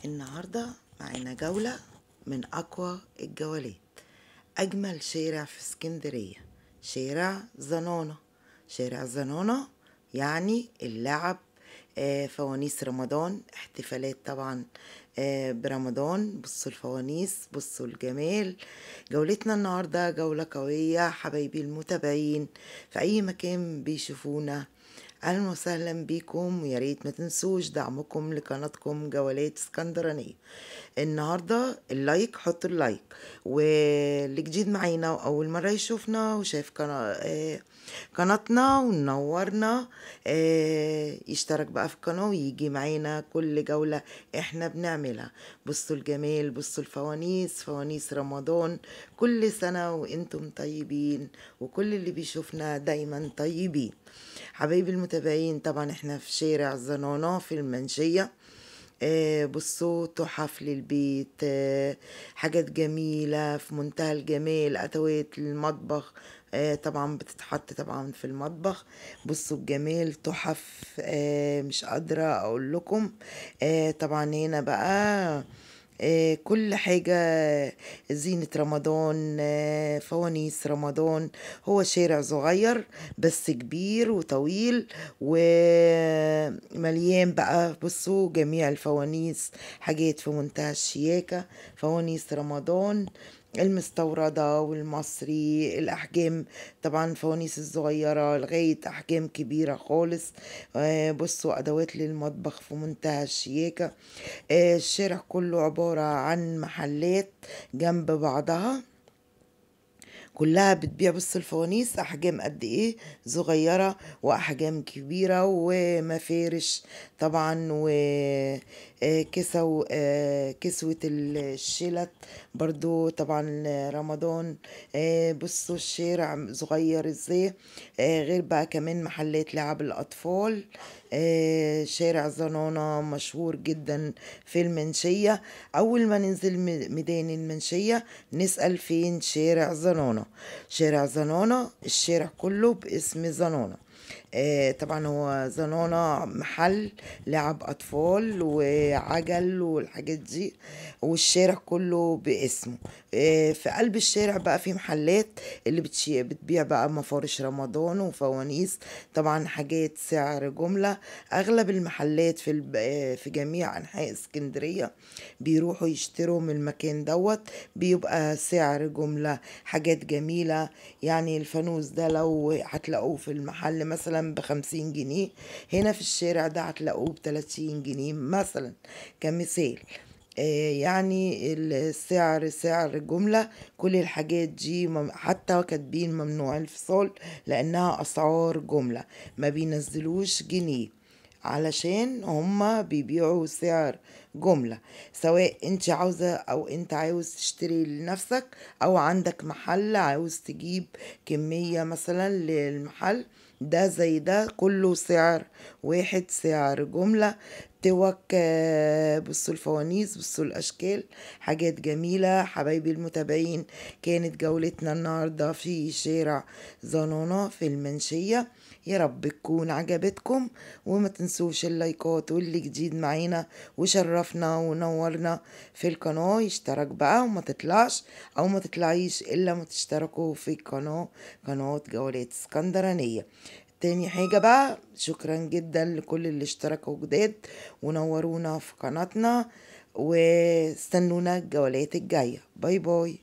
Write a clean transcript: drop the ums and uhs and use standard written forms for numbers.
النهاردة معانا جولة من أقوى الجولات. أجمل شارع في اسكندرية شارع زنانة. شارع زنانة يعني اللعب، فوانيس رمضان، احتفالات طبعا برمضان. بصوا الفوانيس، بصوا الجمال. جولتنا النهاردة جولة قوية حبايبي المتابعين في أي مكان بيشوفونا. اهلا وسهلا بيكم، ويا ريت ما تنسوش دعمكم لقناتكم جولات اسكندرانية. النهارده اللايك، حطوا اللايك، واللي جديد معانا واول مره يشوفنا وشايف قناتنا ونورنا، يشترك بقى في القناه ويجي معانا كل جوله احنا بنعملها. بصوا الجمال، بصوا الفوانيس، فوانيس رمضان. كل سنه وانتم طيبين، وكل اللي بيشوفنا دايما طيبين. حبايبي المتابعين، طبعا احنا في شارع زنانة في المنشية. بصوا تحف للبيت، حاجات جميلة في منتهى الجمال، أدوات المطبخ طبعا بتتحط طبعا في المطبخ. بصوا الجمال، تحف مش قادرة أقول لكم. طبعا هنا بقى كل حاجة زينة رمضان، فوانيس رمضان. هو شارع صغير بس كبير وطويل ومليان بقى. بصوا جميع الفوانيس، حاجات في منتهى الشياكة. فوانيس رمضان المستوردة والمصري، الأحجام طبعا فوانيس الصغيرة لغاية أحجام كبيرة خالص. بصوا أدوات للمطبخ في منتهى الشياكة. الشارع كله عبارة عن محلات جنب بعضها، كلها بتبيع. بص الفوانيس احجام قد ايه، صغيرة واحجام كبيرة، ومفارش طبعا، وكسو كسوة الشلت برضو طبعا رمضان. بصوا الشارع صغير ازاي. غير بقى كمان محلات لعب الاطفال. شارع زنانة مشهور جدا في المنشية. اول ما ننزل ميدان المنشية نسأل فين شارع زنانة. شارع زنانة الشارع كله باسم زنانة. طبعا هو زنانة محل لعب أطفال وعجل والحاجات دي، والشارع كله باسمه. في قلب الشارع بقى في محلات اللي بتبيع بقى مفارش رمضان وفوانيس، طبعا حاجات سعر جملة. أغلب المحلات في جميع أنحاء اسكندرية بيروحوا يشتروا من المكان دوت، بيبقى سعر جملة، حاجات جميلة. يعني الفانوس ده لو هتلاقوه في المحل مثلا ب50 جنيه، هنا في الشارع ده هتلاقوه ب30 جنيه مثلا كمثال. يعني السعر سعر جملة. كل الحاجات دي حتى كاتبين ممنوع الفصال، لأنها أسعار جملة، ما بينزلوش جنيه علشان هما بيبيعوا سعر جملة. سواء انت عاوزة او انت عاوز تشتري لنفسك، او عندك محل عاوز تجيب كمية مثلا للمحل ده، زي ده كله سعر واحد، سعر جملة. توك بصوا الفوانيس، بصوا الاشكال، حاجات جميلة. حبايبي المتابعين، كانت جولتنا النهاردة في شارع زنانة في المنشية. يا رب تكون عجبتكم، وما تنسوش اللايكات، واللي جديد معانا وشرفنا ونورنا في القناة يشترك بقى وما تطلعش او ما تطلعيش الا ما تشتركوا في قناة جولات اسكندرانية. تاني حاجة بقى، شكرا جدا لكل اللي اشتركوا جداد ونورونا في قناتنا، واستنونا الجولات الجاية. باي باي.